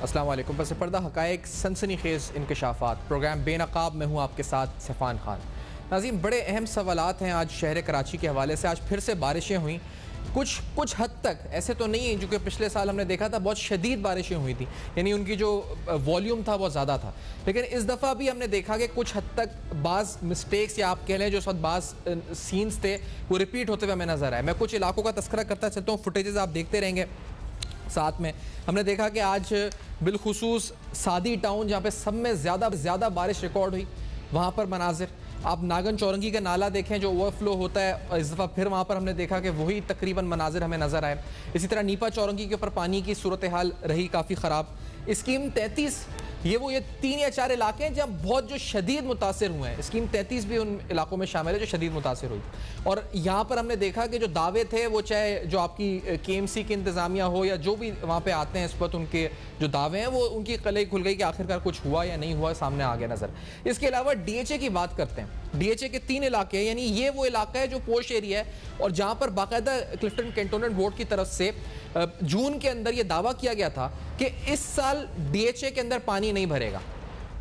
अस्सलाम वालेकुम। पस पर्दा हक़ाइक़ सनसनीखेज़ इंकशाफ़ात प्रोग्राम बेनकाब में हूँ आपके साथ सफ़ान खान। नाज़रीन, बड़े अहम सवालात हैं आज शहर कराची के हवाले से। आज फिर से बारिशें हुई, कुछ हद तक ऐसे तो नहीं है जो कि पिछले साल हमने देखा था बहुत शदीद बारिशें हुई थी, यानी उनकी जो वॉल्यूम था बहुत ज़्यादा था। लेकिन इस दफ़ा भी हमने देखा कि कुछ हद तक बाज़ मिस्टेक्स या आप कह लें जो उस वक्त बाज़ सीन्स थे वो रिपीट होते हुए हमें नज़र आए। मैं कुछ इलाकों का तस्करा करता चलता हूँ, फुटेजेस आप देखते रहेंगे। साथ में हमने देखा कि आज बिलखुसूस सादी टाउन जहाँ पे सब में ज़्यादा बारिश रिकॉर्ड हुई, वहाँ पर मनाजिर आप नागन चौरंगी का नाला देखें जो ओवरफ्लो होता है, इस दफ़ा फिर वहाँ पर हमने देखा कि वही तकरीबन मनाजिर हमें नज़र आए। इसी तरह नीपा चौरंगी के ऊपर पानी की सूरत हाल रही काफ़ी ख़राब। स्कीम 33 ये 3 या 4 इलाके हैं जहाँ बहुत जो शदीद मुतासिर हुए हैं। स्कीम 33 भी उन इलाकों में शामिल है जो शदीद मुतासिर हुई। और यहाँ पर हमने देखा कि जो दावे थे वो चाहे जो आपकी KMC की इंतज़ामिया हो या जो भी वहाँ पे आते हैं इस वक्त उनके जो दावे हैं वो उनकी कलई खुल गई कि आखिरकार कुछ हुआ या नहीं हुआ, सामने आ गया नज़र। इसके अलावा DHA की बात करते हैं। DHA के 3 इलाके हैं, यानी ये वो इलाका है जो पोश एरिया है और जहाँ पर बाकायदा क्लिफ्टन कैंटोनमेंट बोर्ड की तरफ से जून के अंदर ये दावा किया गया था कि इस साल DHA के अंदर पानी नहीं भरेगा।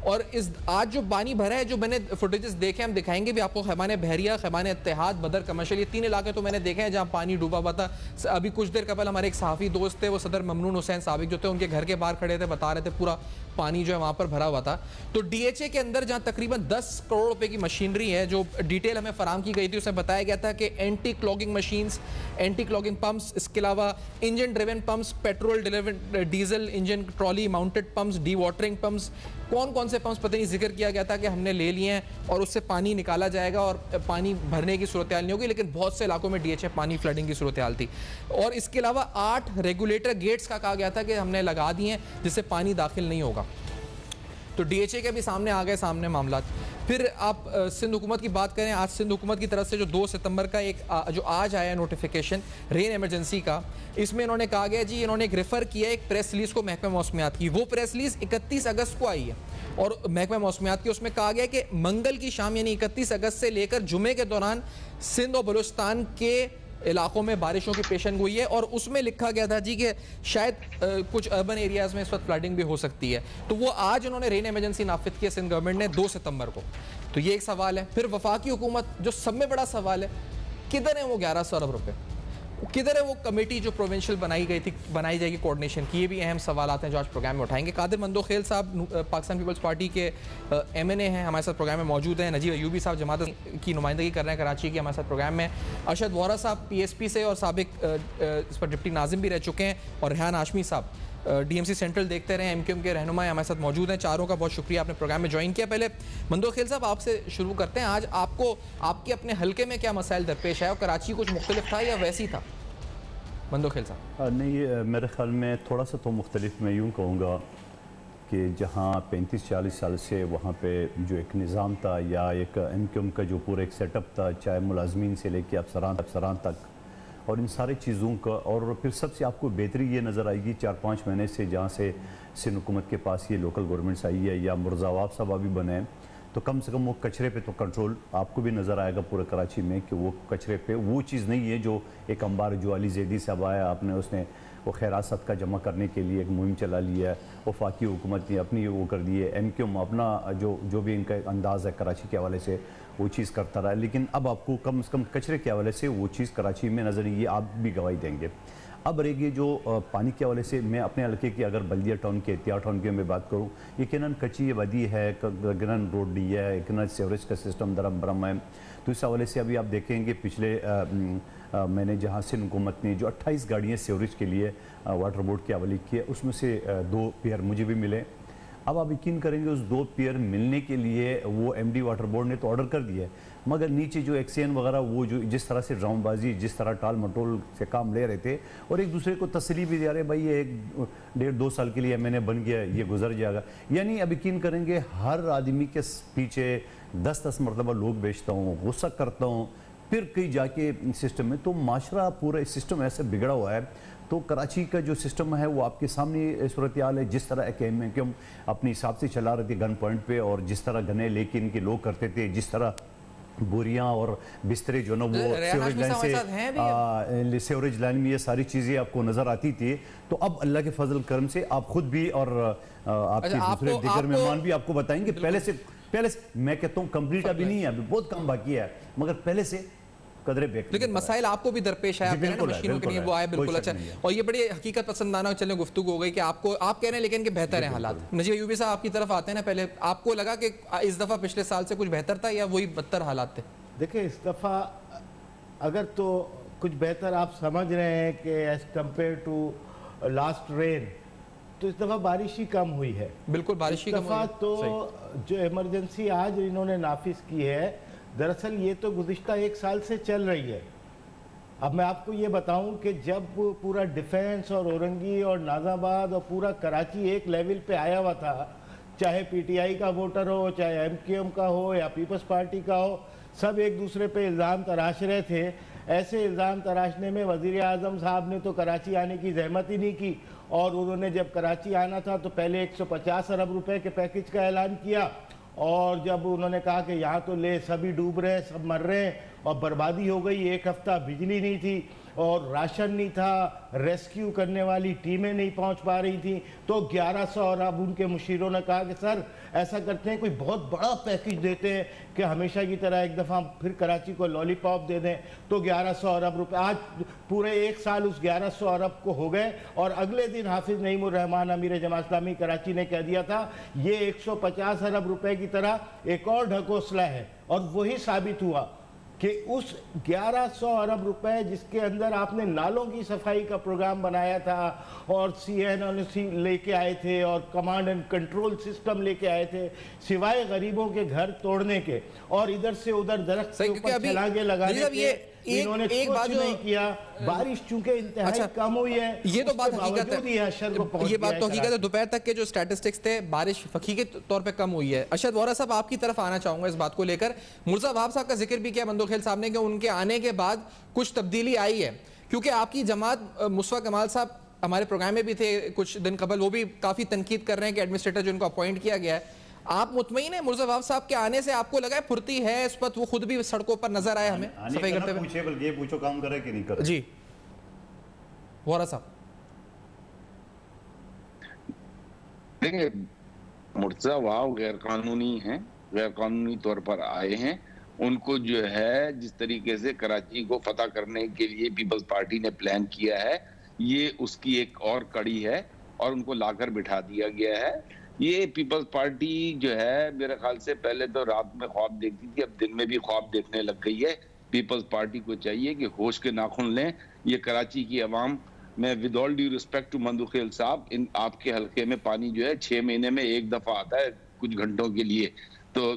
और इस आज जो पानी भरा है, जो मैंने फुटेजेस देखे, हम दिखाएंगे भी आपको। खैमान बहरिया, खैमान इत्तेहाद, बदर कमर्शियल, ये 3 इलाके तो मैंने देखे हैं जहाँ पानी डूबा हुआ था। अभी कुछ देर कबल हमारे एक सहाफ़ी दोस्त थे, वो सदर ममनून हुसैन साबिक जो थे, उनके घर के बाहर खड़े थे, बता रहे थे पूरा पानी जो है वहाँ पर भरा हुआ था। तो DHA के अंदर जहाँ तकरीबन 10 करोड़ रुपए की मशीनरी है, जो डिटेल हमें फराम की गई थी, उसमें बताया गया था कि anti clogging machines, anti clogging pumps, इसके अलावा engine driven pumps, petrol diesel engine trolley mounted pumps, D watering pumps, कौन से पंप्स पता नहीं जिक्र किया गया था कि हमने ले लिए हैं और उससे पानी निकाला जाएगा और पानी भरने की सूरत हाल नहीं होगी। लेकिन बहुत से इलाकों में DHA पानी फ्लडिंग की सूरत हाल थी। और इसके अलावा 8 रेगुलेटर गेट्स का कहा गया था कि हमने लगा दिए हैं जिससे पानी दाखिल नहीं होगा। तो DHA के भी सामने आ गए मामला। फिर आप सिंध हुकूमत की बात करें, आज सिंध हुकूमत की तरफ से जो 2 सितंबर का एक जो आज आया नोटिफिकेशन रेन इमरजेंसी का, इसमें इन्होंने कहा गया जी, इन्होंने एक रेफ़र किया एक प्रेस रिलीज़ को महकमा मौसमियात की। वो प्रेस रिलीज़ 31 अगस्त को आई है और महकमा मौसमियात की उसमें कहा गया कि मंगल की शाम यानी 31 अगस्त से लेकर जुमे के दौरान सिंध और बलूचिस्तान के इलाकों में बारिशों की पेशन गोई है। और उसमें लिखा गया था जी कि शायद कुछ अर्बन एरियाज़ में इस वक्त फ्लडिंग भी हो सकती है। तो वो आज उन्होंने रेन इमरजेंसी नाफिज किया सिंध गवर्नमेंट ने 2 सितंबर को। तो ये एक सवाल है। फिर वफाकी हुकूमत, जो सब में बड़ा सवाल है, किधर है वो 1100 अरब रुपये, किधर है वो कमेटी जो प्रोविंशियल बनाई जाएगी कोऑर्डिनेशन की? ये भी अहम सवालात हैं जो आज प्रोग्राम में उठाएंगे। कादिर मंदोखेल साहब पाकिस्तान पीपल्स पार्टी के MNA हैं, हमारे साथ प्रोग्राम में मौजूद हैं। नजीब अयूबी साहब जमात की नुमाइंदगी कर रहे हैं कराची की, हमारे साथ प्रोग्राम में। अरशद वोहरा साहब PSP से और साबिक इस पर डिप्टी नाजिम भी रह चुके हैं। और रेहान हाशमी साहब DMC सेंट्रल देखते रहे, MQM के रहनुमा हमारे साथ मौजूद हैं। चारों का बहुत शुक्रिया, आपने प्रोग्राम में ज्वाइन किया। पहले मंदोखेल साहब आपसे शुरू करते हैं। आज आपको आपके अपने हल्के में क्या मसाइल दरपेश है और कराची कुछ मुख्तलिफ था या वैसी था? मंदोखेल साहब। नहीं, मेरे ख्याल में थोड़ा सा तो मुख्तलिफ। मैं यूँ कहूँगा कि जहाँ 35-40 साल से वहाँ पे जो एक निज़ाम था या एक MQM का जो पूरा एक सेटअप था, चाहे मुलाजमीन से लेके अफसरान तक, और इन सारी चीज़ों का, और फिर सबसे आपको बेहतरी ये नज़र आएगी 4-5 महीने से जहाँ से सिंध हुकूमत के पास ये लोकल गवर्नमेंट्स आई है या मुर्जावाब साहब अभी बने हैं, तो कम से कम वो कचरे पे तो कंट्रोल आपको भी नज़र आएगा पूरा कराची में कि वो कचरे पे वो चीज़ नहीं है जो एक अंबार जो अली जैदी साहब आया, आपने उसने वो खैरात सदका जमा करने के लिए एक मुहिम चला लिया है। वफाकी हुकूमत ने अपनी वो कर दी है, MQM अपना जो भी इनका अंदाज़ है कराची के हवाले से वो चीज़ करता रहा है। लेकिन अब आपको कम से कम कचरे के हवाले से वो चीज़ कराची में नज़र नहीं, ये आप भी गवाही देंगे। अब रहेगी जो पानी के हवाले से, मैं अपने हल्के की अगर बल्दिया टाउन के एहतियात टाउन की मैं बात करूँ, यकीनन कच्ची वादी है, यकीनन रोड डी है, यकीनन सीवरेज का सिस्टम दरम बरम है। तो इस हवाले से अभी आप देखेंगे पिछले मैंने जहाँ सिंध हुकूमत ने जो 28 गाड़ियाँ सीवरेज के लिए वाटर बोर्ड के हवाले की है, उसमें से 2 पेयर मुझे भी मिले। अब आप यकीन करेंगे उस 2 पेयर मिलने के लिए वो MD वाटर बोर्ड ने तो ऑर्डर कर दिया है, मगर नीचे जो एक्सेन वगैरह वो जो जिस तरह से ड्रामबाजी, जिस तरह टाल मटोल से काम ले रहे थे और एक दूसरे को तसली भी दे रहे, भाई ये 1-1.5-2 साल के लिए मैंने बन गया, ये गुजर जाएगा। यानी अब यकीन करेंगे हर आदमी के पीछे 10-10 मरतबा लोग बेचता हूँ, गुस्सा करता हूँ, फिर कहीं जाके सिस्टम में तो माशरा पूरा सिस्टम ऐसे बिगड़ा हुआ है। तो कराची का जो सिस्टम है वो आपके सामने सूरत हाल है। जिस तरह कि हम अपने हिसाब से चला रहे थे गन पॉइंट पे, और जिस तरह गने लेके इनके लोग करते थे, जिस तरह बोरियां और बिस्तरे जो ना वो रेहान सीवरेज हाशमी लाइन साहब हमारे साथ हैं से सीवरेज लाइन में ये सारी चीज़ें आपको नज़र आती थी। तो अब अल्लाह के फजल करम से आप खुद भी और आपके दूसरे दिगर मेहमान भी आपको बताएंगे। पहले मैं कहता हूँ कंप्लीट अभी नहीं है, अभी बहुत कम बाकी है, मगर पहले से कदरे बेहतर। लेकिन मसाइल आपको भी दरपेश है, आप कह रहे हैं ना मशीनों के लिए वो आए, बिल्कुल अच्छा। और ये बड़ी हकीकत पसंदाना चलने गुफ्तगू हो गई कि आपको आप कह रहे हैं लेकिन कि बेहतर है हालात। नजीब अयूबी साहब आपकी तरफ आते हैं ना, पहले आपको लगा कि इस दफ़ा पिछले साल से कुछ बेहतर था या वही बदतर हालात थे? देखिए, इस दफ़ा अगर तो कुछ बेहतर आप समझ रहे हैं कि as compared to last rain, तो इस दफ़ा बारिश ही कम हुई है। बिल्कुल बारिश ही कम हुई है। तो जो इमरजेंसी आज इन्होंने नाफिज की है, दरअसल ये तो गुज़िश्ता 1 साल से चल रही है। अब मैं आपको ये बताऊं कि जब पूरा डिफेंस और औरंगी और नाज़ाबाद और पूरा कराची एक लेवल पे आया हुआ था, चाहे पीटीआई का वोटर हो, चाहे एमक्यूएम का हो या पीपल्स पार्टी का हो, सब एक दूसरे पे इल्ज़ाम तराश रहे थे। ऐसे इल्ज़ाम तराशने में वज़ीर आज़म साहब ने तो कराची आने की जहमत ही नहीं की, और उन्होंने जब कराची आना था तो पहले 150 अरब रुपए के पैकेज का ऐलान किया, और जब उन्होंने कहा कि यहाँ तो ले सभी डूब रहे हैं, सब मर रहे हैं और बर्बादी हो गई, 1 हफ्ता बिजली नहीं थी और राशन नहीं था, रेस्क्यू करने वाली टीमें नहीं पहुंच पा रही थी, तो 1100, और अब उनके मुशीरों ने कहा कि सर ऐसा करते हैं कोई बहुत बड़ा पैकेज देते हैं कि हमेशा की तरह एक दफ़ा फिर कराची को लॉलीपॉप दे दें। तो 1100 अरब रुपए आज पूरे 1 साल उस 1100 अरब को हो गए, और अगले दिन हाफिज नईमुर रहमान अमीर जमात इस्लामी कराची ने कह दिया था ये 150 अरब रुपए की तरह एक और ढकोसला है। और वही साबित हुआ कि उस 1100 अरब रुपए जिसके अंदर आपने नालों की सफाई का प्रोग्राम बनाया था और CNC लेके आए थे और कमांड एंड कंट्रोल सिस्टम लेके आए थे, सिवाय गरीबों के घर तोड़ने के और इधर से उधर दरख्त के ऊपर छलांगे लगाने के, इन्होंने एक बात नहीं किया। बारिश चूंकि इंतहाई कम हुई है, ये तो बात हकीकत है, ये बात तो हकीकत है। दोपहर तक के जो स्टैटिस्टिक्स थे, बारिश हकीकी तौर पे कम हुई है। अरशद वोहरा साहब आपकी तरफ आना चाहूंगा इस बात को लेकर। मुर्जा वहाब साहब का जिक्र भी किया मंदोखेल साहब ने कि उनके आने के बाद कुछ तब्दीली आई है, क्योंकि आपकी जमात मुस्तफा कमाल साहब हमारे प्रोग्राम में भी थे कुछ दिन कबल, वो भी काफी तनकीद कर रहे हैं कि एडमिनिस्ट्रेटर जो उनको अपॉइंट किया गया है, आप मुतमईन है मुर्जा वहाब साहब के आने से? आपको लगा है फुर्ती है इस पर? वो खुद भी सड़कों पर नजर आए हमें सफाई करते हुए। पूछे बल्कि ये पूछो काम करे कि नहीं करे। जी वोहरा साहब, देखिए, मुर्तज़ा वहाब गैर कानूनी हैं, गैर कानूनी तौर पर आए हैं। उनको जो है जिस तरीके से कराची को फतह करने के लिए पीपल्स पार्टी ने प्लान किया है, ये उसकी एक और कड़ी है और उनको लाकर बिठा दिया गया है। ये पीपल्स पार्टी जो है मेरे ख्याल से पहले तो रात में ख्वाब देखती थी, अब दिन में भी ख्वाब देखने लग गई है। पीपल्स पार्टी को चाहिए कि होश के नाखून लें। ये कराची की आवाम, मैं with all due respect to Mandokhel sahab, इन आपके हलके में पानी जो है 6 महीने में एक दफा आता है कुछ घंटों के लिए, तो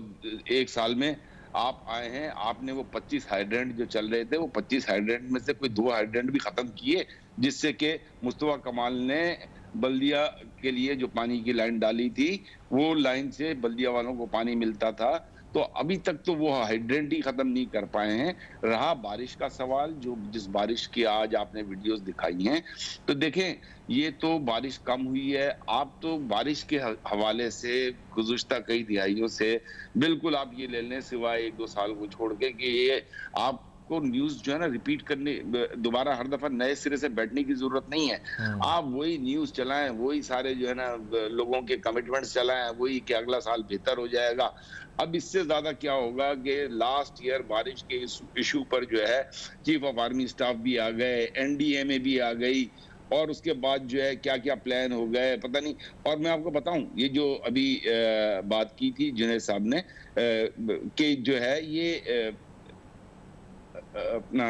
1 साल में आप आए हैं, आपने वो 25 हाइड्रेंट जो चल रहे थे, वो 25 हाइड्रेंट में से कोई 2 हाइड्रेंट भी खत्म किए, जिससे कि मुस्तफा कमाल ने बल्दिया के लिए जो पानी की लाइन डाली थी, वो लाइन से बल्दिया वालों को पानी मिलता था। तो अभी तक तो वो हाइड्रेंट ही खत्म नहीं कर पाए हैं। रहा बारिश का सवाल, जो जिस बारिश की आज आपने वीडियोस दिखाई हैं, तो देखें ये तो बारिश कम हुई है। आप तो बारिश के हवाले से गुज़िश्ता कई दिहाइयों से बिल्कुल आप ये ले लें, सिवाय 1-2 साल को छोड़ के, कि ये आपको न्यूज जो है ना रिपीट करने, दोबारा हर दफा नए सिरे से बैठने की जरूरत नहीं है। आप वही न्यूज चलाएं, वही सारे जो है ना लोगों के कमिटमेंट्स चलाएं, वही कि अगला साल बेहतर हो जाएगा। अब इससे ज्यादा क्या होगा कि लास्ट ईयर बारिश के इशू पर जो है चीफ ऑफ आर्मी स्टाफ भी आ गए, NDMA भी आ गई, और उसके बाद जो है क्या क्या प्लान हो गए पता नहीं। और मैं आपको बताऊं, ये जो अभी बात की थी जुनैद साहब ने कि जो है ये अपना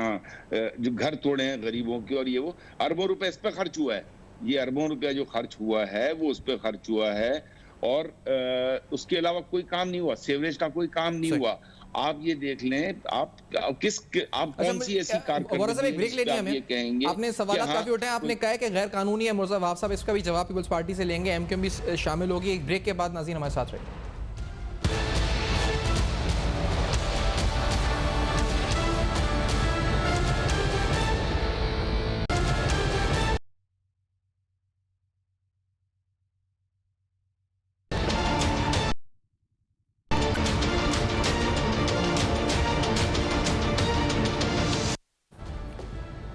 जो घर तोड़े हैं गरीबों के, और ये वो अरबों रुपए इस पे खर्च हुआ है। ये अरबों रुपया जो खर्च हुआ है वो उस पे खर्च हुआ है, और उसके अलावा कोई काम नहीं हुआ, सीवरेज का कोई काम नहीं हुआ। आप ये देख लें, आप कौन सी ऐसी कारकर्दगी एक ब्रेक लेनी है हमें। कहेंगे आपने सवाल काफी उठाए, आपने कहा कि गैर कानूनी है मुर्जा वहाब साहब, इसका भी जवाब पीपल्स पार्टी से लेंगे, MQM भी शामिल होगी। एक ब्रेक के बाद नाज़रीन हमारे साथ रहे।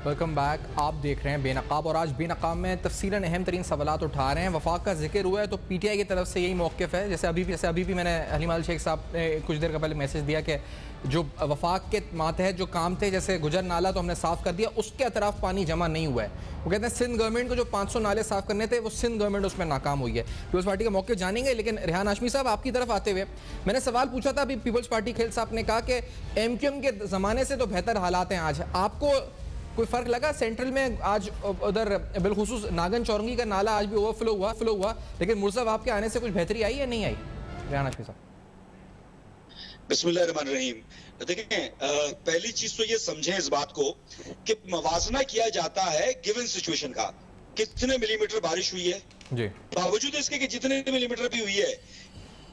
Welcome back. आप देख रहे हैं बेनकाब और आज बेनकाब में तफसीलन अहम तरीन सवालात उठा रहे हैं। वफाक का जिक्र हुआ है तो पीटीआई की तरफ से यही मौक़िफ़ है। जैसे अभी भी मैंने हलीम शेख साहब ने कुछ देर पहले मैसेज दिया कि जो वफाक के मातहत जो काम थे, जैसे गुजर नाला तो हमने साफ़ कर दिया, उसके अतराफ पानी जमा नहीं हुआ है। वो कहते हैं सिंध गवर्नमेंट को जो 500 नाले साफ़ करने थे वो सिंध गवर्नमेंट उसमें नाकाम हुई है। पीपल्स पार्टी का मौक़िफ़ जानेंगे, लेकिन रेहान हाशमी साहब आपकी तरफ आते हुए मैंने सवाल पूछा था। अभी पीपल्स पार्टी खेल साहब ने कहा कि MQM के ज़माने से तो बेहतर हालात हैं आज। आपको कोई फ़र्क लगा सेंट्रल में आज उधर बिलखुसूस नागन चौरंगी का नाला आज भी ओवरफ्लो हुआ, लेकिन मुर्जा वहाब के आने से कुछ बेहतरी आई या नहीं आई? रेहान हाशमी साहब। बिस्मिल्लाहिर्रहमानिर्रहीम। देखें, पहली चीज तो ये समझें इस बात को कि मवाजना किया जाता है गिवन सिचुएशन का, कितने मिलीमीटर बारिश हुई है जी, बावजूद इसके कि जितने मिलीमीटर भी हुई है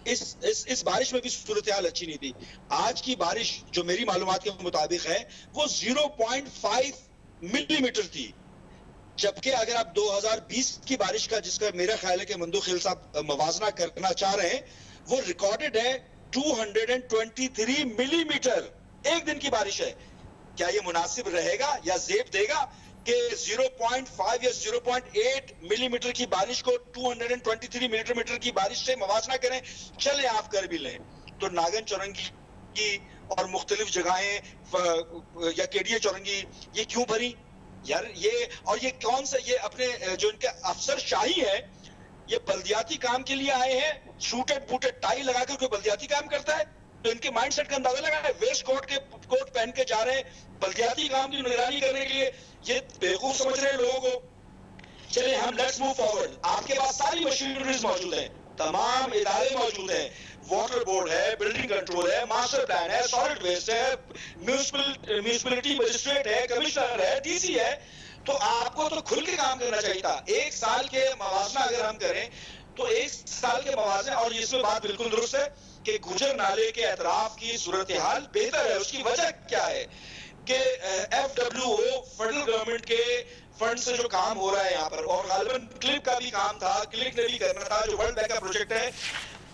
इस बारिश में भी सूरत हाल अच्छी नहीं थी। आज की बारिश जो मेरी मालूमात के मुताबिक है वो 0.5 मिलीमीटर थी, जबकि अगर आप 2020 की बारिश का, जिसका मेरा ख्याल है कि मंदू खिल साहब मवाजना करना चाह रहे हैं, वो रिकॉर्डेड है 223 मिलीमीटर एक दिन की बारिश है। क्या ये मुनासिब रहेगा या जेब देगा कि 0.5 या 0.8 मिलीमीटर की बारिश को 223 मिलीमीटर की बारिश से मवाजना करें? चले आप कर भी लें तो नागन चौरंगी की और मुख्तलिफ जगहें या केडिया चौरंगी ये क्यों भरी यार? ये कौन सा, ये अपने जो इनके अफसर शाही है, ये बल्दियाती काम के लिए आए हैं, सूटेड बूटेड टाई लगाकर कोई बल्दियाती काम करता है? तो इनके माइंडसेट का अंदाजा लगा है। वेस्ट कोट पहन के जा रहे हैं बल्दियाती काम की निगरानी करने के लिए, ये बेवकूफ समझ रहे हैं लोगों को। चले हम लेट्स मूव फॉरवर्ड। आपके पास सारी मशीनरीज मौजूद हैं, तमाम इदारे मौजूद हैं, वाटर बोर्ड है, बिल्डिंग कंट्रोल है, मास्टर प्लान है, सॉलिड वेस्ट है, म्यूनिसिपैलिटी मजिस्ट्रेट है, कमिश्नर है, डीसी है। तो आपको तो खुल के काम करना चाहिए था। एक साल के मवाजना अगर हम करें तो एक साल के मवाजे, और इसमें बात बिल्कुल दुरुस्त है कि गुजर नाले के अतराफ की सूरत हाल बेहतर है। उसकी वजह क्या है कि FWO फेडरल गवर्नमेंट के फंड से जो काम हो रहा है यहाँ पर, और गालिबन क्लिक का भी काम था, क्लिक ने भी करना था, जो वर्ल्ड बैंक का प्रोजेक्ट है।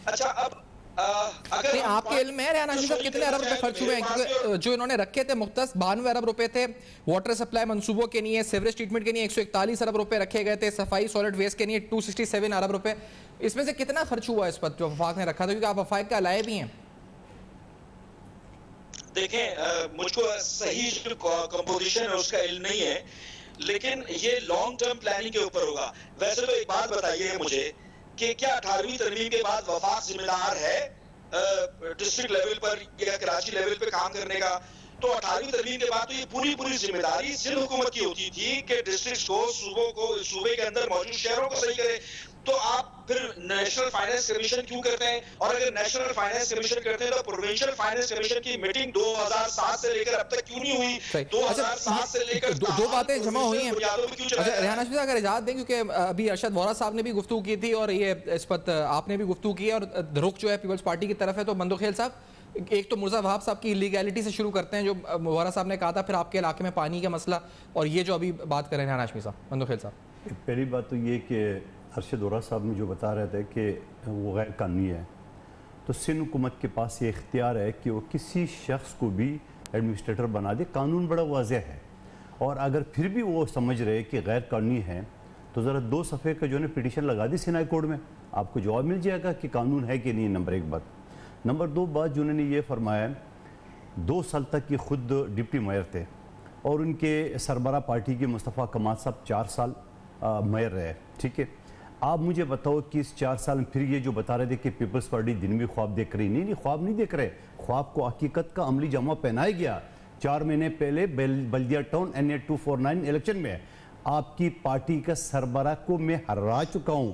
अच्छा, अब अगर आपके इल्म में रेहान हाशमी साहब कितने अरब रुपए खर्च हुए हैं? क्योंकि जो इन्होंने रखे थे मुख्तस 92 अरब रुपए थे वाटर सप्लाई मंसूबों के लिए, सीवरेज ट्रीटमेंट के लिए 141 अरब रुपए रखे गए थे, सफाई सॉलिड वेस्ट के लिए 267 अरब रुपए। इसमें से कितना खर्च हुआ इस पर जो वफाक ने रखा था? क्योंकि आप वफाक का लाए भी हैं। देखें, मुझको सही जो कंपोजिशन है उसका इल्म नहीं है, लेकिन ये लॉन्ग टर्म प्लानिंग के ऊपर होगा। वैसे तो एक बात बताइए मुझे कि क्या 18वीं तरमीम के बाद वफाक जिम्मेदार है डिस्ट्रिक्ट लेवल पर या कराची लेवल पे काम करने का? तो 18वीं तरमीम के बाद तो ये पूरी जिम्मेदारी सिंध हुकूमत की होती थी कि डिस्ट्रिक्ट को सूबे के अंदर मौजूद शहरों को सही करे। तो आप फिर नेशनल फाइनेंस कमीशन क्यों करते हैं? और अगर नेशनल फाइनेंस कमीशन करते हैं तो प्रोविंशियल फाइनेंस कमीशन की मीटिंग 2007 से लेकर अब तक क्यों नहीं हुई? 2007 से लेकर दो बातें जमा हुई हैं। रेहान हाशमी साहब अगर इजाज़त दें, क्योंकि अभी अरशद वोरा साहब ने भी गुफ्तगू की थी और ये इस पर आपने भी गुफ्तगू की है, और रुख जो है पीपल्स पार्टी की तरफ है। तो मंदो खेल साहब, एक तो मुर्जा वहाब साहब की इलीगैलिटी से शुरू करते हैं, जो वोरा साहब ने कहा था, फिर आपके इलाके में पानी का मसला, और ये जो अभी बात कर रहे हैं रेहान हाशमी साहब। मंदो खेल साहब, पहली बात तो ये कि अरशद वोरा साहब ने जो बता रहे थे कि वो गैर कानूनी है, तो सिंध हुकूमत के पास ये इख्तियार है कि वो किसी शख्स को भी एडमिनिस्ट्रेटर बना दे। कानून बड़ा वाज़ेह है, और अगर फिर भी वो समझ रहे कि गैर कानूनी है तो ज़रा 2 सफ़े का जो है पिटीशन लगा दी सिंध हाई कोर्ट में, आपको जवाब मिल जाएगा कि कानून है कि नहीं। नंबर 1 बात। नंबर 2 बात जो उन्होंने ये फरमाया, 2 साल तक ये खुद डिप्टी मेयर थे और उनके सरबरा पार्टी के मुस्तफ़ा कमाल साहब 4 साल मेयर रहे, ठीक है। आप मुझे बताओ कि इस 4 साल में फिर ये जो बता रहे थे कि पीपल्स पार्टी दिन में ख्वाब देख रही, नहीं, ख्वाब नहीं देख रहे। ख्वाब को हकीकत का अमली जामा पहनाया गया। 4 महीने पहले बल्दिया टाउन NA 249 इलेक्शन में आपकी पार्टी का सरबरा को मैं हरा चुका हूँ,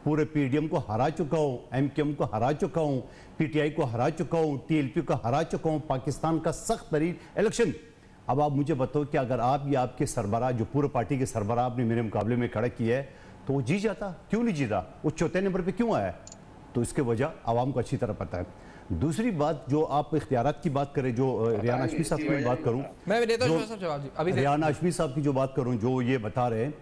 पूरे PDM को हरा चुका हूँ, MQM को हरा चुका हूँ, PTI को हरा चुका हूँ, TLP को हरा चुका हूँ। पाकिस्तान का सख्त तरीन इलेक्शन। अब आप मुझे बताओ कि अगर आप या आपके सरबरा, जो पूरे पार्टी के सरबरा आपने मेरे मुकाबले में खड़ा किया है, तो वो जीत जाता। क्यों नहीं जीता? वो 4थे नंबर पे क्यों आया? तो इसके वजह आवाम को अच्छी तरह पता है। दूसरी बात, जो आप इख्तियारात की बात करें, जो रेहान हाशमी साहब की बात करूं, मैं रेहान हाशमी साहब की जो बात करूं, जो ये बता रहे हैं,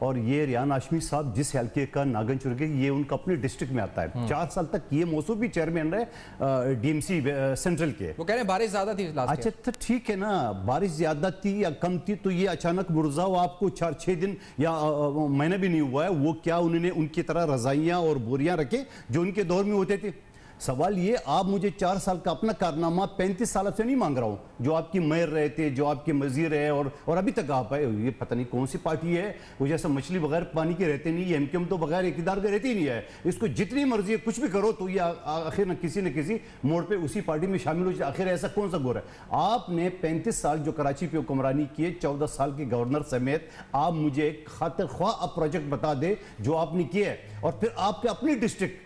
और ये रियान हाशमी साहब जिस हल्के का नागन चुर्गे, ये उनका अपने डिस्ट्रिक्ट में आता है। 4 साल तक ये मौसू भी चेयरमैन रहे डीएमसी सेंट्रल के। वो कह रहे हैं बारिश ज्यादा थी लास्ट अच्छा तो ठीक है ना, बारिश ज्यादा थी या कम थी, तो ये अचानक मुरझाओ आपको 4-6 दिन या महीना भी नहीं हुआ है, वो क्या उन्होंने उनकी तरह रजाइयां और बोरियां रखे जो उनके दौर में होते थे। सवाल ये, आप मुझे 4 साल का अपना कारनामा 35 साल से नहीं मांग रहा हूं, जो आपकी मेयर रहे थे, जो आपके वजीर है और अभी तक आप आए। ये पता नहीं कौन सी पार्टी है, वो जैसा मछली बगैर पानी के रहते नहीं, ये एमक्यूएम तो बगैर इक़्तिदार के रहती ही नहीं है। इसको जितनी मर्जी है कुछ भी करो तो ये आखिर न किसी मोड़ पे उसी पार्टी में शामिल हो जाए। आखिर ऐसा कौन सा गोर है? आपने 35 साल जो कराची पे हुक्मरानी किए, 14 साल के गवर्नर समेत, आप मुझे एक खातिर ख्वाह प्रोजेक्ट बता दे जो आपने किया है। और फिर आपके अपनी डिस्ट्रिक्ट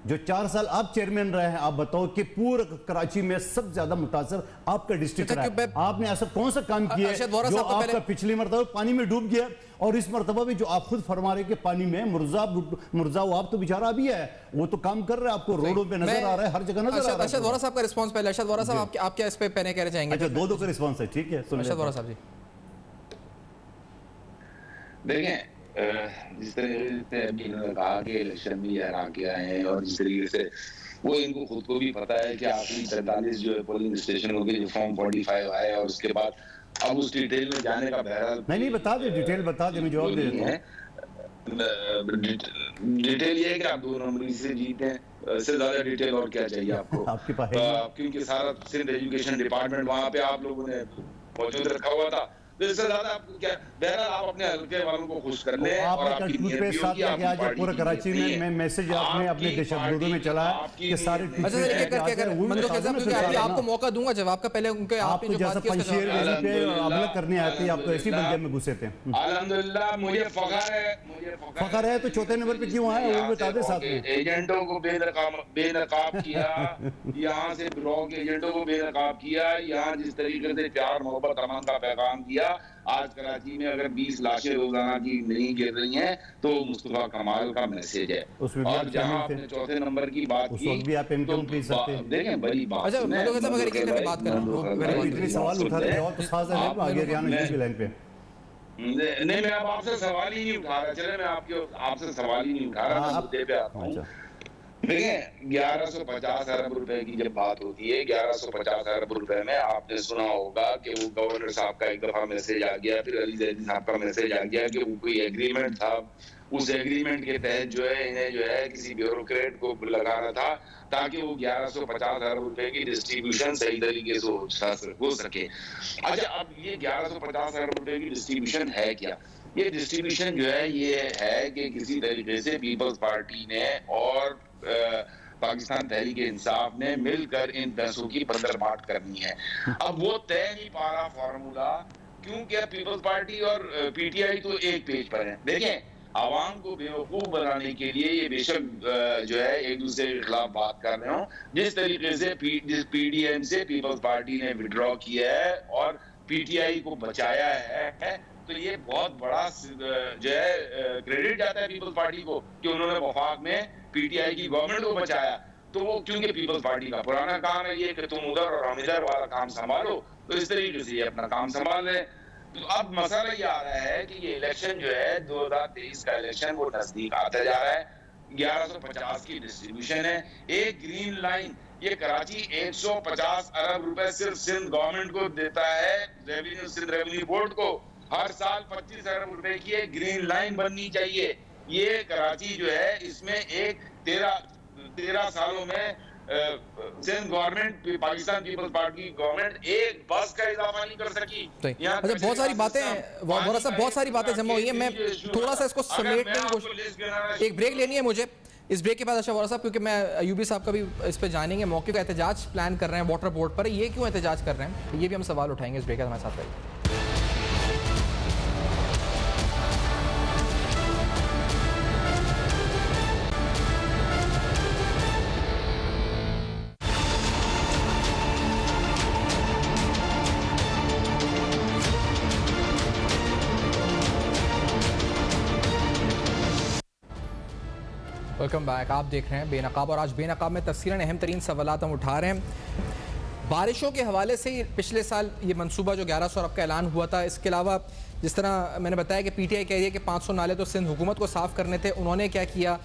जो 4 साल आप चेयरमैन रहे हैं, आप बताओ कि पूरे कराची में सबसे ज्यादा मुतासर आपका डिस्ट्रिक्ट रहा है। आपने ऐसा कौन सा काम किया है जो आपका पिछली मरतबा पानी में डूब गया, और इस मरतबा भी जो आप खुद फरमा रहे कि पानी में मुरझाओ आप तो बेचारा अभी है, वो तो काम कर रहा है, आपको रोडों पे नजर आ रहा है, हर जगह नजर आ रहा है। अरशद वोरा साहब का रिस्पांस पहले। अरशद वोरा साहब आप क्या इस पे कहना चाहेंगे? अच्छा, दो का रिस्पांस है, ठीक है। अरशद वोरा साहब जी देखें, जिस तरीके से अभी इन्होंने कहा कि इलेक्शन में ये हरा के आए हैं, और जिस तरीके से वो इनको खुद को भी पता है कि आखिरी 45 जो है पोलिंग स्टेशन हो गए, जो फॉर्म 45 आए, और उसके बाद अब उस डिटेल में जाने का बहरहाल नहीं बता दे, डिटेल बता दे, मैं जवाब दे देता हूं। डिटेल ये है कि आप 2 नंबरी से जीते हैं, इससे ज्यादा डिटेल और क्या चाहिए आपको? आपके पास है, क्योंकि सारा सिंध एजुकेशन डिपार्टमेंट वहां पे आप लोगों ने मौजूद रखा हुआ था, तो इससे ज्यादा आपको क्या? बहरहाल आप अपने हल्के वालों को खुश कर लें, और आपकी टूथपेस्ट साथ लेके आ जाए। पूरे कराची में मैसेज आपने अपने दशहदों में चला है कि सारे आपको मौका दूंगा जवाब का, पहले उनके आपको जैसा पंशेर पे अमल करने आते हैं, आप तो ऐसी बंदे में घुसे थे। अल्हम्दुलिल्लाह मुझे फखर है, तो चौथे नंबर पे क्यों आए वो बता दे। साथ में एजेंटों को बेनकाब किया, यहाँ से ब्लॉक के एजेंटों को बेनकाब किया, यहाँ जिस तरीके से प्यार मोहब्बत अमन का पैगाम दिया। आज कराची में अगर 20 लाशें रोजाना की नहीं गिर रही हैं, तो मुस्तफा कमाल का मैसेज है। और जहां आपने चौथे नंबर की बात की, तो देखें बड़ी बात। इतने सवाल उठा रहे हो तो साजा है आगे रियाना की लाइन पे। नहीं, मैं अब आपसे सवाल ही नहीं उठा रहा। चले, मैं आपसे सवाल ही नहीं उठा रहा, मैं मुद्दे पे आता हूँ। देखिए, 1150 अरब रुपए की जब बात होती है, 1150 अरब रुपए में आपने सुना होगा कि वो गवर्नर साहब का एक दफा मैसेज आ गया, फिर अली जैदी साहब का मैसेज आ गया कि वो कोई एग्रीमेंट था, उस एग्रीमेंट के तहत जो है इन्हें जो है किसी ब्यूरोक्रेट को लगाना था ताकि वो 1150 अरब रुपए की डिस्ट्रीब्यूशन सही तरीके से हो सके। अच्छा, अब ये 1150 अरब रुपए की डिस्ट्रीब्यूशन है क्या? ये डिस्ट्रीब्यूशन जो है ये है कि किसी तरीके से पीपल्स पार्टी ने और पाकिस्तान तहरीक इंसाफ ने मिलकर इन पैसों की बंदरबांट करनी है। अब वो तय नहीं पा रहा फार्मूला, क्योंकि पीपल्स पार्टी और पीटीआई तो एक पेज पर है। देखें, आवाम को बेवकूफ बनाने के लिए ये बेशक जो है एक दूसरे के खिलाफ बात कर रहे हो। जिस तरीके से पीडीएम से पीपल्स पार्टी ने विड्रॉ किया है और पीटीआई को बचाया है, तो ये बहुत बड़ा जो है क्रेडिट जाता है पीपल्स पार्टी को कि उन्होंने वफाक में पीटीआई की गवर्नमेंट को बचाया। तो वो क्योंकि पीपल्स पार्टी का पुराना काम है ये कि तुम उधर और हम इधर वाला काम संभालो, तो इस तरीके से ये अपना काम संभाल रहे। तो अब मसला ये आ रहा है कि ये इलेक्शन जो है 2023 का इलेक्शन वो नजदीक आता जा रहा है। 1150 की डिस्ट्रीब्यूशन है, एक ग्रीन लाइन, ये कराची 150 अरब रुपए सिर्फ सिंध गवर्नमेंट को देता है, सिंध रेवेन्यू बोर्ड को। हर साल 25 अरब रुपए की एक ग्रीन लाइन बननी चाहिए। ये कराची जो है इसमें एक 13 सालों में Sindh government, Pakistan Peoples Party government एक बस का इजाफा नहीं कर सकी। अच्छा, बहुत सारी बातें बहुत सारी बातें जमा हुई है। मैं थोड़ा सा इसको समेटने की कोशिश, एक ब्रेक लेनी है मुझे। इस ब्रेक के बाद अच्छा वोरा साहब, क्योंकि मैं अयूबी साहब का भी इस पे जानेंगे, मौके का एहतजाज प्लान कर रहे हैं वाटर बोर्ड पर, ये क्यों एहतजाज कर रहे हैं, ये भी हम सवाल उठाएंगे इस ब्रेक के हमारे साथ रहिए। Welcome back. आप देख रहे हैं बेनकाब, और आज बेनकाब में तफसीलन अहम तरीन सवालात हम उठा रहे हैं। बारिशों के हवाले से पिछले साल ये मंसूबा जो 1100 अरब का ऐलान हुआ था, इसके अलावा जिस तरह मैंने बताया कि पीटीआई कह रही है कि 500 नाले तो सिंध हुकूमत को साफ़ करने थे, उन्होंने क्या किया।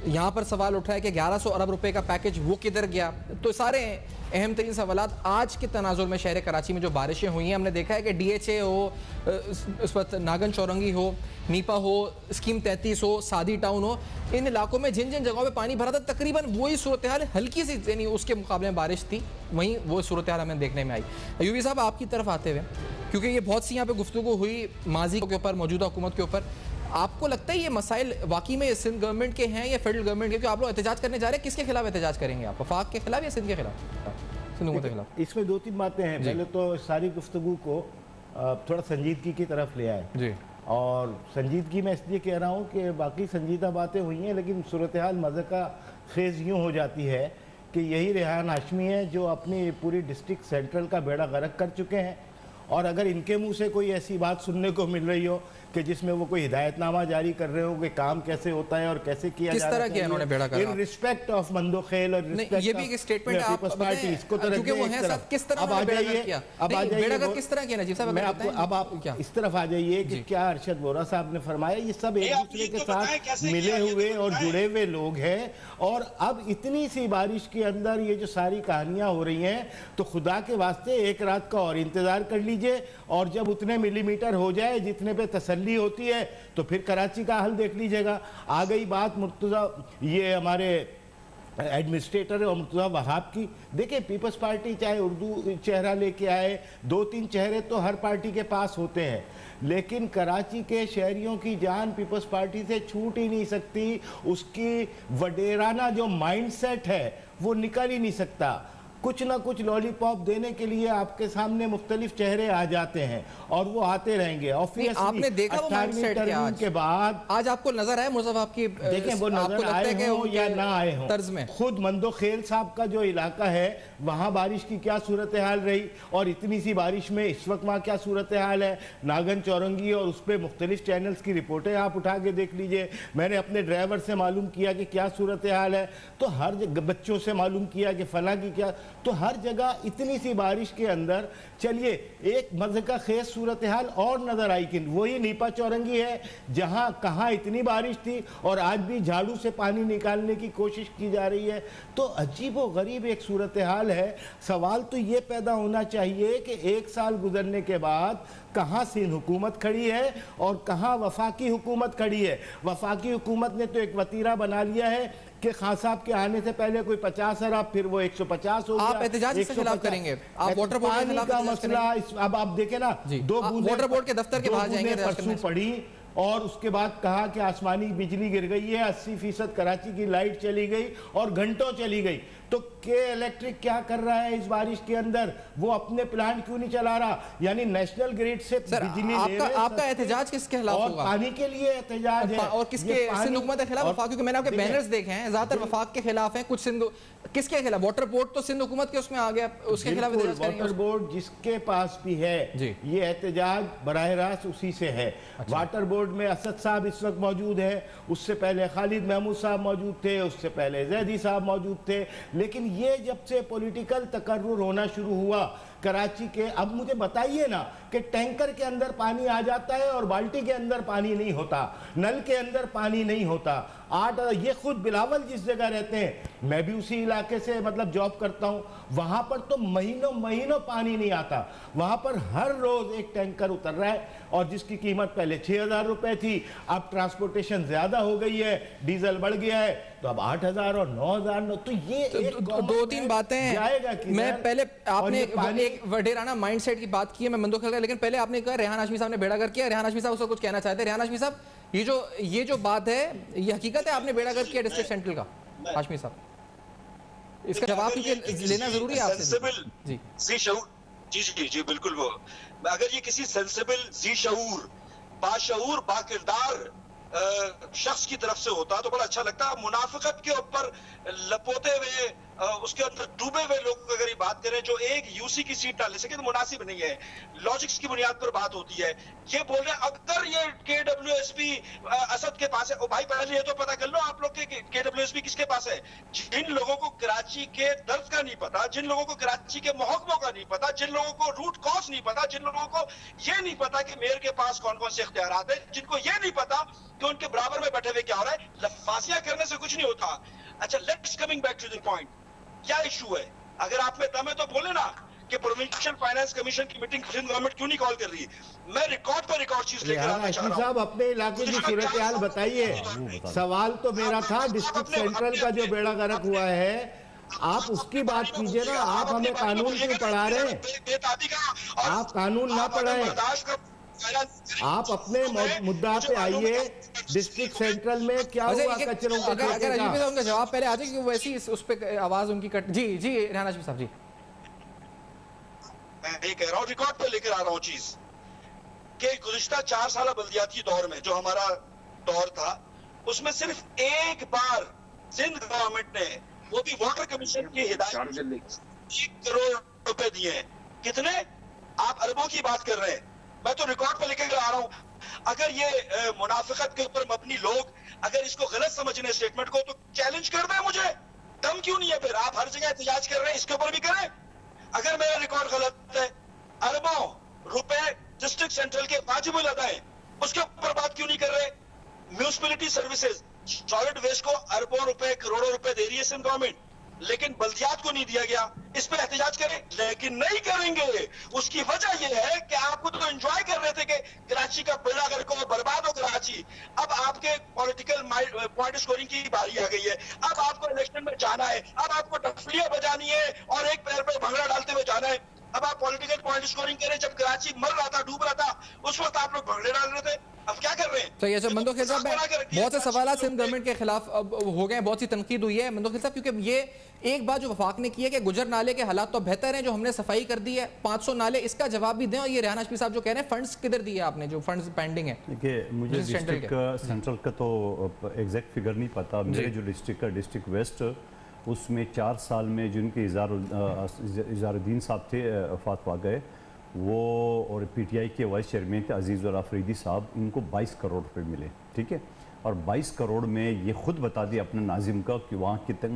यहाँ पर सवाल उठा है कि 1100 अरब रुपए का पैकेज वो किधर गया। तो सारे अहम तरीन सवालात आज के तनाजुर में शहर कराची में जो बारिशें हुई हैं, हमने देखा है कि DHA हो, इस वक्त नागन चौरंगी हो, नीपा हो, स्कीम 33 हो, सादी टाउन हो, इन इलाकों में जिन जिन जगहों पे पानी भरा था तकरीबन वही सूरत हाल, हल्की सी यानी उसके मुकाबले में बारिश थी, वहीं वो सूरत हाल हमें देखने में आई। अयूबी साहब, आपकी तरफ आते हुए, क्योंकि ये बहुत सी यहाँ पे गुफ्तगू हुई माजी के ऊपर, मौजूदा हुकूमत के ऊपर, आपको लगता है ये मसाइल वाकई में सिंध गवर्नमेंट के हैं या फेडरल गवर्नमेंट के? क्योंकि आप लोग एहतजाज करने जा रहे हैं, किसके खिलाफ एहतजाज करेंगे आप? वफाक के खिलाफ या सिंध के खिलाफ, सिंध हुकूमत के खिलाफ? इसमें 2-3 बातें हैं। पहले तो सारी गुफ्तगू को थोड़ा संजीदगी की तरफ ले आए जी। और संजीदगी मैं इसलिए कह रहा हूँ कि बाकी संजीदा बातें हुई हैं, लेकिन सूरत हाल मज़े का खेज़ यूँ हो जाती है कि यही रेहान हाशमी है जो अपनी पूरी डिस्ट्रिक्ट सेंट्रल का बेड़ा गर्क कर चुके हैं। और अगर इनके मुंह से कोई ऐसी बात सुनने को मिल रही हो कि जिसमें वो कोई हिदायतनामा जारी कर रहे हो कि काम कैसे होता है और कैसे किया किस तरह किया उन्होंने बेड़ा गर्क? इन रिस्पेक्ट ऑफ मंदोखेल और रिस्पेक्ट ये भी एक स्टेटमेंट आप पार्टी इसको तो क्योंकि वो है साहब, किस तरह अब बेड़ा गर्क किया? अब आ जाइए, बेड़ा गर्क किस तरह किया नजीब साहब? मैं आपको अब आप इस तरफ आ जाइए कि क्या अरशद वोरा साहब ने फरमाया, ये सब एक दूसरे के साथ मिले हुए और जुड़े हुए लोग हैं। और अब इतनी सी बारिश के अंदर ये जो सारी कहानियां हो रही हैं, तो खुदा के वास्ते एक रात का और इंतजार कर लीजिए, और जब उतने मिलीमीटर हो जाए जितने पे तसल्ली होती है तो फिर कराची का हल देख लीजिएगा। आ गई बात मुर्तज़ा, ये हमारे एडमिनिस्ट्रेटर और मुर्तज़ा वहाब की। देखिए, पीपल्स पार्टी चाहे उर्दू चेहरा लेके आए, 2-3 चेहरे तो हर पार्टी के पास होते हैं, लेकिन कराची के शहरियों की जान पीपल्स पार्टी से छूट ही नहीं सकती। उसकी वडेराना जो माइंडसेट है वो निकल ही नहीं सकता। कुछ ना कुछ लॉलीपॉप देने के लिए आपके सामने मुख्तलिफ चेहरे आ जाते हैं और वो आते रहेंगे। आपने देखा वो माइंडसेट के बाद आज आपको नजर आया मुज़फ़्फ़र आपकी, देखें वो नजर आए हो या ना आए हो, तर्ज में खुद मंदोखेल साहब का जो इलाका है वहाँ बारिश की क्या सूरत हाल रही, और इतनी सी बारिश में इस वक्त वहाँ क्या सूरत हाल है। नागन चौरंगी और उस पर मुख्तलिफ चैनल्स की रिपोर्टें आप उठा के देख लीजिए। मैंने अपने ड्राइवर से मालूम किया कि क्या सूरत हाल है, तो हर बच्चों से मालूम किया कि फला की क्या, तो हर जगह इतनी सी बारिश के अंदर चलिए एक मज़े का खेज सूरत हाल और नजर आई कि वही नीपा चौरंगी है जहां कहां इतनी बारिश थी और आज भी झाड़ू से पानी निकालने की कोशिश की जा रही है। तो अजीब व गरीब एक सूरत हाल है। सवाल तो ये पैदा होना चाहिए कि 1 साल गुजरने के बाद कहाँ सिंध हुकूमत खड़ी है और कहाँ वफाकी हुकूमत खड़ी है। वफाकी हुकूमत ने तो एक वतीरा बना लिया है कि खान साहब के आने से पहले कोई 50 अरब, फिर वो 150 हो गया। आप एहतजाज के खिलाफ करेंगे? आप वाटर बोर्ड के खिलाफ का मसला अब आप देखें ना, 2 बूंदें वाटर बोर्ड के दफ्तर के बाहर जाएंगे परसों पड़ी और उसके बाद कहा कि आसमानी बिजली गिर गई है, 80% कराची की लाइट चली गई और घंटों चली गई। तो के इलेक्ट्रिक क्या कर रहा है इस बारिश के अंदर? वो अपने प्लांट क्यों नहीं चला रहा? यानी नेशनल ग्रिड से बिजली ले रहे हैं। आपका एहतजाज किसके खिलाफ होगा? पानी के लिए एहतजाज है और किसके? सिंध हुकूमत के खिलाफ? वफाक, क्योंकि मैंने आपके बैनर्स देखे हैं, ज्यादातर वफाक के खिलाफ हैं, कुछ सिंध किसके खिलाफ? वाटर बोर्ड तो सिंध हुकूमत के उसमें आ गया, उसके खिलाफ एहतजाज करेंगे। वाटर बोर्ड जिसके पास भी है ये एहतजाज बराह रास्त उसी से है। वाटर बोर्ड में असद साहब इस वक्त मौजूद है, उससे पहले खालिद महमूद साहब मौजूद थे, उससे पहले जैदी साहब मौजूद थे। लेकिन ये जब से पॉलिटिकल तकर्रुर होना शुरू हुआ कराची के, अब मुझे बताइए ना कि टैंकर के अंदर पानी आ जाता है और बाल्टी के अंदर पानी नहीं होता, नल के अंदर पानी नहीं होता। ये खुद बिलावल जिस जगह रहते हैं, मैं भी उसी इलाके से मतलब जॉब करता हूं, वहां पर तो महीनों महीनों पानी नहीं आता। वहां पर हर रोज एक टैंकर उतर रहा है और जिसकी कीमत पहले 6000 रुपए थी, अब ट्रांसपोर्टेशन ज्यादा हो गई है, डीजल बढ़ गया है, तो अब 8000 और 9000। तो ये 2-3 बातें हैं। मैं पहले आपने एक वडेराना माइंडसेट की बात की है, मैं मंदोखेल का, लेकिन पहले आपने कहा रेहान हाशमी साहब ने बेड़ा गर्क किया। रेहान हाशमी साहब उसको कुछ कहना चाहते हैं? रेहान हाशमी साहब, ये जो बात है ये हकीकत है, आपने बेड़ा गर्क किया डिस्ट्रिक्ट सेंट्रल का? हाशमी साहब, इसका जवाब क्योंकि लेना जरूरी है आपसे। जी बिल्कुल। वो अगर ये किसी सेंसिबल, जी शऊर, बाशऊर, बाकिरदार शख्स की तरफ से होता तो बड़ा अच्छा लगता। मुनाफिकत के ऊपर लपोते हुए उसके अंदर डूबे हुए लोग अगर ये बात करें जो एक यूसी की सीट डाल सके तो मुनासिब नहीं है। लॉजिक्स की बुनियाद पर बात होती है। ये बोल रहे हैं अगर ये KWSP असद के पास है, ओ भाई पहले ये तो पता कर लो आप लोग के KWSB किसके पास है? जिन लोगों को कराची के दर्द का नहीं पता, जिन लोगों को कराची के महकमों का नहीं पता, जिन लोगों को रूट कॉज नहीं पता, जिन लोगों को ये नहीं पता कि मेयर के पास कौन कौन से इख्तियारात है, जिनको ये नहीं पता कि उनके बराबर में बैठे हुए क्या हो रहा है, लफाजियां करने से कुछ नहीं होता। अच्छा, let's coming back to the point, क्या इशू है? अगर आप में दम है तो बोले ना कि प्रोविंशियल फाइनेंस कमीशन की मीटिंग सिंध गवर्नमेंट क्यों नहीं कॉल कर रही? मैं रिकॉर्ड पर रिकॉर्ड चीज लेकर आना चाह रहा हूं। साहब, अपने इलाके की सूरत हाल बताइए। सवाल तो मेरा था डिस्ट्रिक्ट सेंट्रल का जो बेड़ा गर्क हुआ है, आप उसकी बात कीजिए ना। आप हमें कानून क्यों पढ़ा रहे हैं? आप कानून ना पढ़ाएं, आप अपने मुद्दा पे आइए। डिस्ट्रिक्ट सेंट्रल में क्या हुआ कचरों का? अगर उनका जवाब पहले आ जाए कि वैसी उस पे आवाज उनकी कट। जी जी रेहान हाशमी साहब जी, मैं ये कह रहा हूँ, रिकॉर्ड पे लेकर आ रहा हूँ चीज कि गुज़िश्ता 4 साल बल्दियाती दौर में जो हमारा दौर था, उसमें सिर्फ एक बार सिंध गवर्नमेंट ने, वो भी वाटर कमीशन की हिदायत, 1 करोड़ रुपए दिए हैं। कितने? आप अरबों की बात कर रहे हैं। मैं तो रिकॉर्ड पे लेकर आ रहा हूँ। अगर ये मुनाफिकत के ऊपर मबनी लोग अगर इसको गलत समझने स्टेटमेंट को, तो चैलेंज कर दें मुझे। दम क्यों नहीं है फिर? आप हर जगह एहतजाज कर रहे हैं, इसके ऊपर भी करें। अगर मेरा रिकॉर्ड गलत है, अरबों रुपए डिस्ट्रिक्ट सेंट्रल के वाजिब अदाएं, उसके ऊपर बात क्यों नहीं कर रहे? म्यूनिसिपैलिटी सर्विसेज, सॉलिड वेस्ट को अरबों रुपए, करोड़ों रुपए दे रही है सिंध गवर्नमेंट, लेकिन बल्दियात को नहीं दिया गया। इस पे एहतजाज करें, लेकिन नहीं करेंगे। उसकी वजह यह है कि आपको तो एंजॉय कर रहे थे कि कराची का बेड़ा गर्क हो, बर्बाद हो कराची। अब आपके पॉलिटिकल पॉइंट स्कोरिंग की बारी आ गई है। अब आपको इलेक्शन में जाना है, अब आपको टफलियां बजानी है और एक पैर पे भंगड़ा डालते हुए जाना है। अब आप पॉलिटिकल पॉइंट स्कोरिंग करें। जब कराची मर रहा था, डूब रहा था, उस वक्त आप लोग भंगड़े डाल रहे थे। अब क्या कर रहे हैं? तो ये मंदो खेल साहब, बहुत से सवाल सिंध गवर्नमेंट के खिलाफ हो गए, बहुत सी तनकीद हुई है मंदो खेल साहब, क्योंकि ये एक बात जो वफाक ने की है कि गुजर नाले के हालात तो बेहतर हैं, जो हमने सफाई कर दी है 500 नाले, इसका जवाब भी दें। और ये रेहान हाशमी साहब जो कह रहे हैं फंड्स किधर दिए आपने, जो फंड्स पेंडिंग है? देखिए, मुझे डिस्ट्रिक्ट सेंट्रल का तो एग्जैक्ट फिगर नहीं पता। मेरे जो डिस्ट्रिक्ट का डिस्ट्रिक्ट वेस्ट, उसमें 4 साल में जिनके इज़ारुद्दीन साहब थे वफात पा गए, वो और पीटीआई के वाइस चेयरमैन थे अजीज़ुल अफरीदी साहब, इनको 22 करोड़ रुपए मिले। ठीक है, और 22 करोड़ में ये खुद बता दिया अपने नाजिम का कि वहाँ कितने,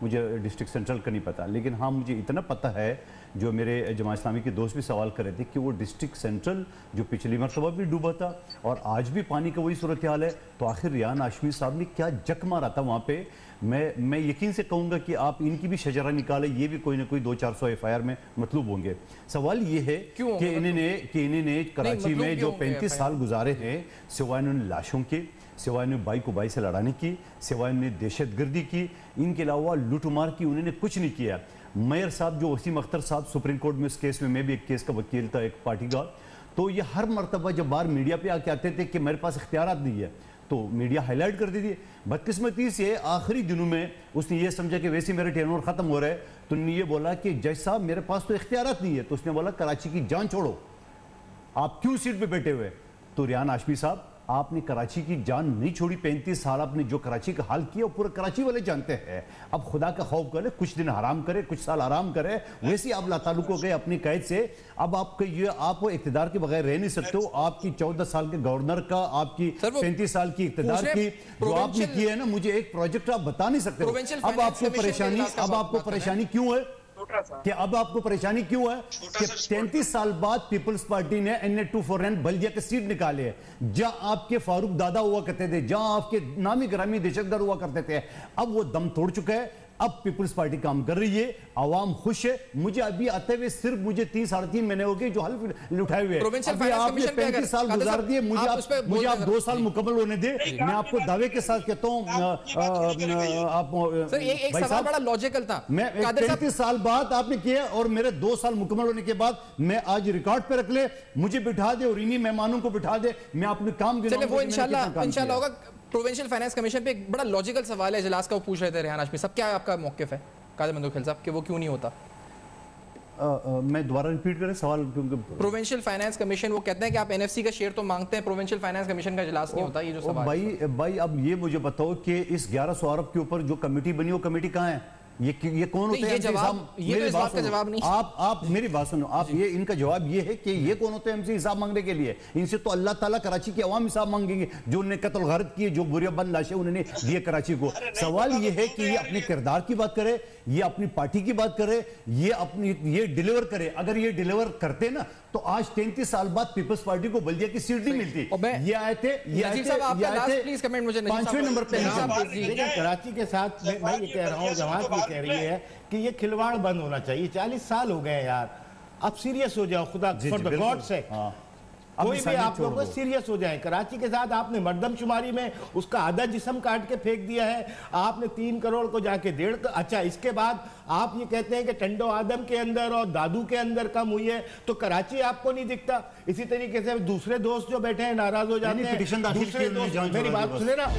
मुझे डिस्ट्रिक्ट सेंट्रल का नहीं पता, लेकिन हाँ मुझे इतना पता है, जो मेरे जमात इस्लामी के दोस्त भी सवाल कर रहे थे, कि वो डिस्ट्रिक्ट सेंट्रल जो पिछली मरतबा भी डूबा था और आज भी पानी का वही सूरत हाल है, तो आखिर रेहान हाशमी साहब ने क्या जक मारा था वहाँ पे। मैं यकीन से कहूँगा कि आप इनकी भी शजरा निकालें, ये भी कोई ना कोई 200-400 FIR में मतलूब होंगे। सवाल ये है कि इन्होंने कराची में जो 35 साल गुजारे हैं, सिवाय उन्होंने लाशों के, सिवाय ने बाई को बाई से लड़ाने की, सिवाय ने दहशतगर्दी की, इनके अलावा लूटमार की उन्होंने कुछ नहीं किया। मेयर साहब जो वसीम अख्तर साहब सुप्रीम कोर्ट में, उस केस में मैं भी एक केस का वकील था एक पार्टी का, तो ये हर मरतबा जब बाहर मीडिया पे आके आते थे कि मेरे पास इख्तियारात नहीं है, तो मीडिया हाईलाइट कर देती है। बदकिस्मती से आखिरी दिनों में उसने ये समझा कि वैसे मेरा टेनोर खत्म हो रहा है, तो उन्होंने ये बोला कि जज साहब मेरे पास तो इख्तियारात नहीं है, तो उसने बोला कराची की जान छोड़ो, आप क्यों सीट पे बैठे हुए? तो रेहान हाशमी साहब, आपने कराची की जान नहीं छोड़ी। 35 साल आपने जो कराची का हाल किया, पूरे कराची वाले जानते हैं। अब खुदा का खौफ करे, कुछ दिन आराम करे, कुछ साल आराम करे, वैसे आप लाताल्लुक हो गए अपनी कैद से। अब आपके ये, आप इक़्तिदार के बगैर रह नहीं सकते हो। आपकी 14 साल के गवर्नर का, आपकी 35 साल की इक़्तिदार की जो आपने की है ना, मुझे एक प्रोजेक्ट आप बता नहीं सकते हो। अब आपको परेशानी क्यों है कि अब आपको परेशानी क्यों है कि 33 साल बाद पीपल्स पार्टी ने NA-249 बल्दिया के सीट निकाले हैं, जहां आपके फारूक दादा हुआ करते थे, जहां आपके नामी ग्रामी दहशतगर्द हुआ करते थे। अब वो दम तोड़ चुका है। अब पीपल्स पार्टी काम कर रही है, आवाम खुश है। मुझे अभी आते हुए सिर्फ मुझे 3-3.5 महीने हो गए जो हल्फ उठाए हुए हैं। अभी आपने 35 साल गुजार दिए, मुझे आप 2 साल मुकम्मल होने दे। मैं आपको दावे के साथ कहता हूँ, आप एक सवाल बड़ा लॉजिकल था। मैं 35 साल बाद आपने किया और मेरे 2 साल मुकम्मल होने के बाद मैं आज रिकॉर्ड पे रख ले, मुझे बिठा दे और इन्हीं मेहमानों को बिठा दे, मैं अपने काम चले वो इंशाल्लाह होगा। प्रोविंशियल फाइनेंस कमीशन पे एक बड़ा लॉजिकल सवाल है इजलास का, वो पूछ रहे थे रेहान हाशमी साहब, क्या आपका मौक़िफ़ है कादिर मंदो खेल साहब कि वो क्यों नहीं होता? मैं दोबारा रिपीट करें सवाल, क्योंकि प्रोविंशियल फाइनेंस कमीशन वो कहते हैं कि आप NFC का शेयर तो मांगते हैं, प्रोविंशियल फाइनेंस कमीशन का इजलास नहीं होता, ये जो सवाल भाई अब ये मुझे बताओ कि इस 1100 अरब के ऊपर जो कमेटी बनी, वो कमेटी कहाँ है? ये कौन होते हैं? ये जवाब, ये तो इस बात का जवाब नहीं। आप मेरी बात सुनो, आप ये इनका जवाब ये है कि ये कौन होते हैं हमसे हिसाब मांगने के लिए? इनसे तो अल्लाह ताला कराची की अवाम हिसाब मांगेंगे, जो उन्हें कत्ल गारत किए, जो बुरियाबंद लाशें उन्होंने दिए कराची को। सवाल ये है कि ये अपने किरदार की बात करे, ये अपनी पार्टी की बात करे, ये डिलीवर करे। अगर ये डिलीवर करते ना तो आज 33 साल बाद पीपल्स पार्टी को बल्दिया की सीट नहीं मिलती। ये आए थे 5वें नंबर पे। कराची के साथ मैं ये कह रहा हूँ, जमात ये कह रही है कि ये खिलवाड़ बंद होना चाहिए। 40 साल हो गए यार, अब सीरियस हो जाओ, खुदा फॉर द गॉड से। कोई भी आप लोग सीरियस हो जाए। कराची के साथ आपने मर्दमशुमारी में उसका आधा जिस्म काट के फेंक दिया है। आपने 3 करोड़ को जाके 1.5। अच्छा, इसके बाद आप ये कहते हैं कि टंडो आदम के अंदर और दादू के अंदर कम हुई है, तो कराची आपको नहीं दिखता। इसी तरीके से दूसरे दोस्त जो बैठे हैं नाराज हो जाते हैं। दूसरे दोस्त, मेरी बात सुने ना,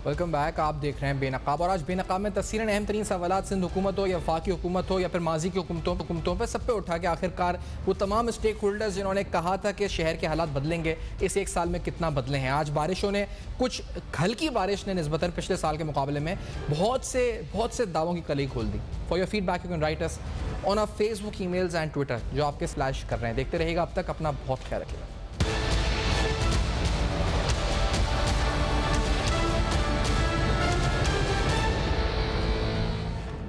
वेलकम बैक। आप देख रहे हैं बेनकाब, और आज बेनकाब में तस्वीरें अहम तरीन सवालात सिंध हुकूमत हो या वफाकी हुकूमत हो या फिर माजी की हुकूमतों पर, सब पे उठा के आखिरकार वो तमाम स्टेक होल्डर्स जिन्होंने कहा था कि शहर के हालात बदलेंगे, इस 1 साल में कितना बदले हैं। आज बारिशों ने, कुछ हल्की बारिश ने निस्बतन पिछले साल के मुकाबले में बहुत से दावों की कली खोल दी। For your feedback you can write us on our Facebook, emails and Twitter, जो आपके स्लैश कर रहे हैं। देखते रहिएगा। अब तक अपना बहुत ख्याल रखिएगा।